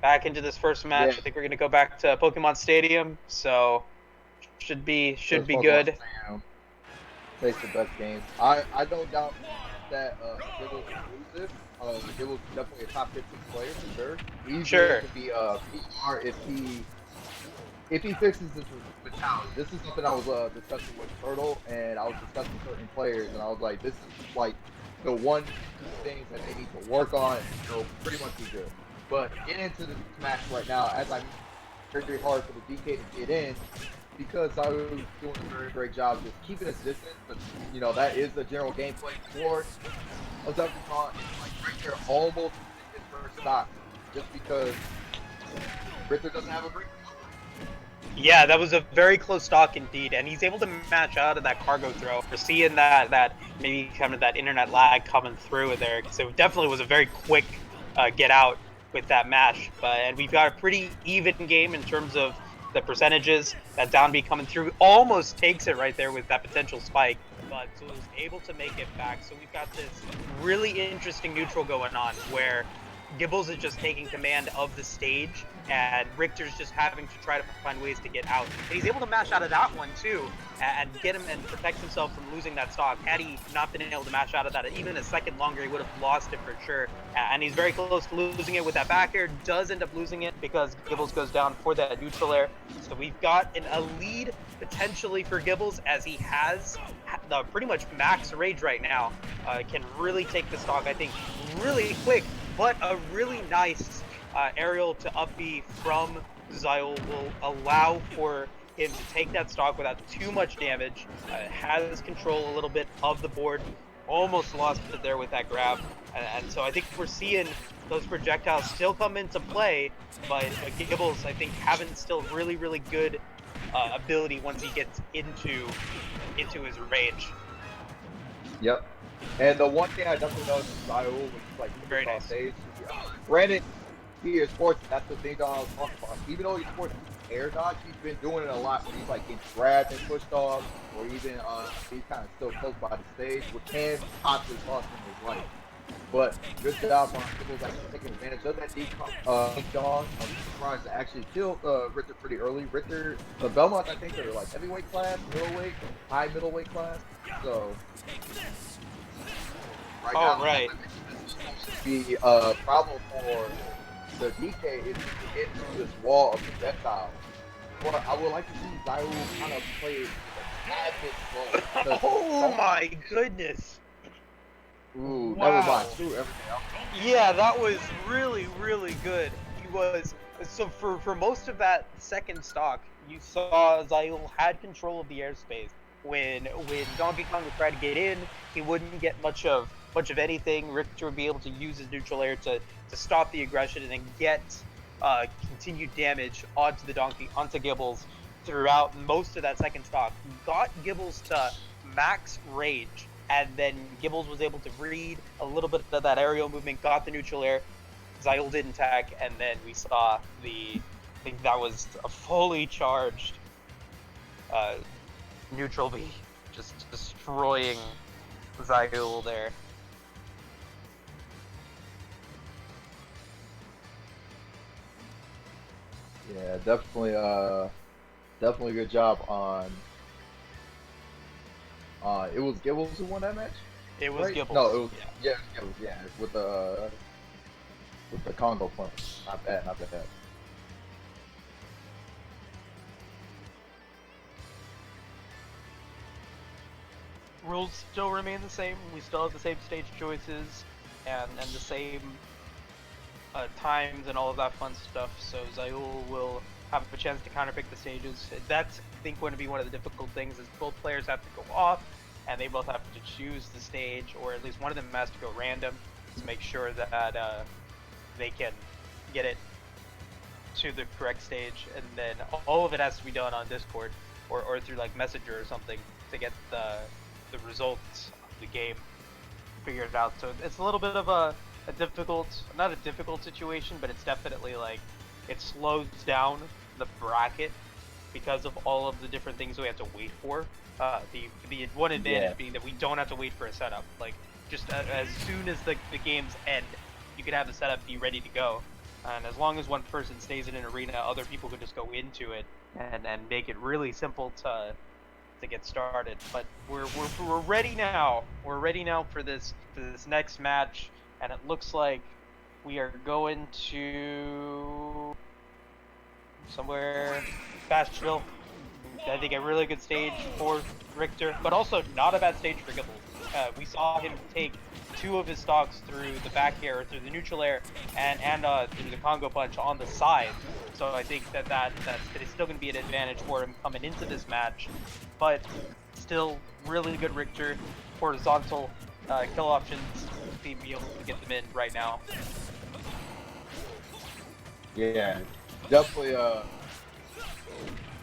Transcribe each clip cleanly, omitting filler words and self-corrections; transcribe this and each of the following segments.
back into this first match. Yeah, I think we're gonna go back to Pokemon Stadium, so should be because Pokemon good. Stadium takes the best games. I don't doubt that Gibbles will lose this. Gibbles is definitely a top 15 player for sure. Easily Sure. can be PR if he fixes this mentality. This is something I was discussing with Turtle, and I was discussing certain players, and I was like, this is like the one two things that they need to work on, and they'll pretty much be good. But get into the match right now, as I mentioned, very hard for the DK to get in because I was doing a very great job just keeping his distance. But that is the general gameplay for a Decepticon. It's like Richter almost his first stock just because Richter doesn't have a break. Yeah, that was a very close stock indeed, and he's able to match out of that cargo throw. We're seeing that maybe kind of that internet lag coming through there, because it definitely was a very quick get out with that match. And we've got a pretty even game in terms of the percentages. That down B coming through almost takes it right there with that potential spike, but was able to make it back. So we've got this really interesting neutral going on where Gibbles is just taking command of the stage, and Richter's just having to try to find ways to get out. And he's able to mash out of that one too, and get him and protect himself from losing that stock. Had he not been able to mash out of that even a second longer, he would have lost it for sure. And he's very close to losing it with that back air. Does end up losing it because Gibbles goes down for that neutral air. So we've got a lead potentially for Gibbles, as he has the pretty much max rage right now. Can really take the stock, I think, really quick. But a really nice aerial to up B from Zyul will allow for him to take that stock without too much damage. Has control a little bit of the board. Almost lost it there with that grab. And so I think we're seeing those projectiles still come into play, but Gibbles, I think, having still really, really good ability once he gets into his range. Yep. And the one thing I definitely noticed with Zyul was like Very on nice. stage. Granted, he is sports. That's the thing that I was talking about. Even though he's sports air dodge, he's been doing it a lot when he's like getting grabbed and pushed off, or even he's kind of still close by the stage, which can possibly cost him his life. But good job on Gibbles actually taking advantage of that dog. I'm surprised to actually kill Richter pretty early. Richter, the Belmonts, I think, are like heavyweight class, middleweight, high middleweight class. So right now, Right. be a problem for the DK is to get through this wall of projectiles. But I would like to see Zyul kind of play a bit slow. Oh my goodness. Ooh, Wow. never mind. Screw everything else. Yeah, that was really, really good. He was so for most of that second stock, you saw Zyul had control of the airspace. When Donkey Kong would try to get in, he wouldn't get much of anything. Richter would be able to use his neutral air to stop the aggression and then get continued damage onto Gibbles throughout most of that second stock. Got Gibbles to max rage, and then Gibbles was able to read a little bit of that aerial movement, got the neutral air. Zyul didn't attack, and then we saw I think that was a fully charged neutral B, just destroying Zyul there. Yeah, definitely good job on. It was Gibbles who won that match. It was Right? Gibbles. No, it was Gibbles. Yeah, with the Congo punch. Not bad. Rules still remain the same. We still have the same stage choices and the same times and all of that fun stuff. So Zyul will have a chance to counterpick the stages. That's, I think, going to be one of the difficult things, is both players have to go off and they both have to choose the stage, or at least one of them has to go random to make sure that they can get it to the correct stage, and then all of it has to be done on Discord or through like Messenger or something to get the results of the game figured out. So it's a little bit of a difficult, not a difficult situation, but it's definitely like, it slows down the bracket because of all of the different things we have to wait for. The one advantage being that we don't have to wait for a setup. Like, just as soon as the games end, you can have the setup be ready to go. And as long as one person stays in an arena, other people can just go into it and make it really simple to get started. But we're ready now. We're ready now for this next match, and it looks like we are going to somewhere Bastville. I think a really good stage for Richter, but also not a bad stage for Gibbles. We saw him take 2 of his stocks through the back air, through the neutral air, and through the Congo punch on the side. So I think that is still going to be an advantage for him coming into this match. But still, really good Richter, horizontal kill options, be able to get them in right now. Yeah, definitely.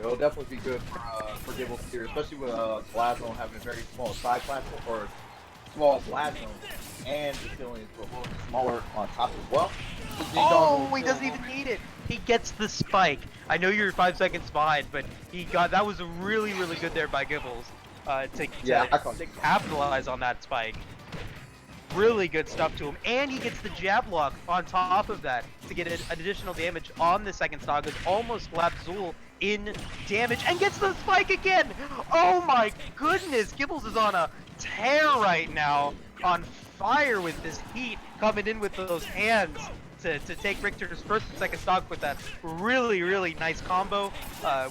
It'll definitely be good for Gibbles here, especially with Blast Zone having a very small side platform or small Blast Zone, and the ceiling is a little bit smaller on top as well. Oh, he doesn't even need it. He gets the spike. I know you're 5 seconds behind, but that was really good there by Gibbles to capitalize on that spike. Really good stuff to him, and he gets the jab lock on top of that to get an additional damage on the second stock. It almost slapped Zyul in damage and gets the spike again. Oh my goodness, Gibbles is on a tear right now, on fire with this heat, coming in with those hands to take Richter's first and second stock with that really nice combo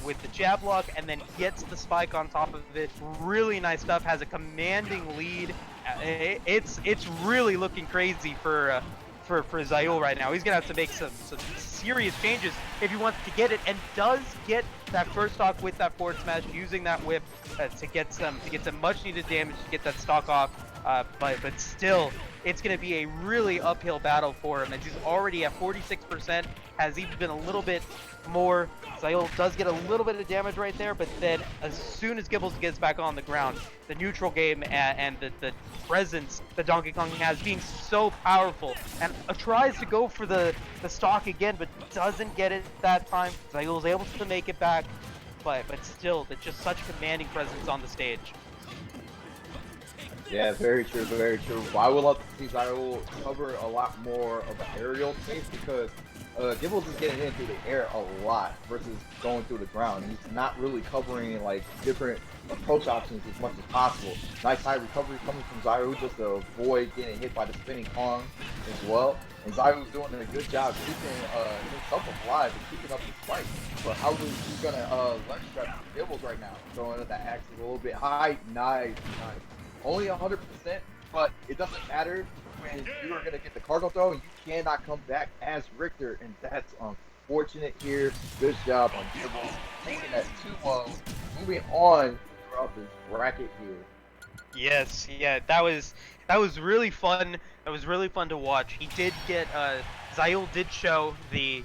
with the jab lock, and then gets the spike on top of it. Really nice stuff, has a commanding lead. It's really looking crazy for Zyul right now. He's gonna have to make some serious changes if he wants to get it, and does get that first stock with that forward smash, using that whip to get some much needed damage to get that stock off. But still, it's going to be a really uphill battle for him, as he's already at 46%, has even been a little bit more. Zyul does get a little bit of damage right there, but then as soon as Gibbles gets back on the ground, the neutral game and the presence that Donkey Kong has being so powerful, and tries to go for the stock again, but doesn't get it that time. Zyul's able to make it back, but still, it's just such commanding presence on the stage. Yeah, very true, very true. Well, I would love to see Zyul cover a lot more of the aerial space, because Gibbles is getting in through the air a lot versus going through the ground. He's not really covering like different approach options as much as possible. Nice high recovery coming from Zyul just to avoid getting hit by the spinning Kong as well. And Zyul's doing a good job keeping himself alive and keeping up the fight. But how is he gonna ledge trap Gibbles right now? Throwing at the axe a little bit high. Nice. Only 100%, but it doesn't matter when you are going to get the cargo throw and you cannot come back as Richter, and that's unfortunate here. Good job on Gibbles, taking that 2-0, moving on throughout this bracket here. Yes, yeah, that was really fun. That was really fun to watch. He did get Zyul did show the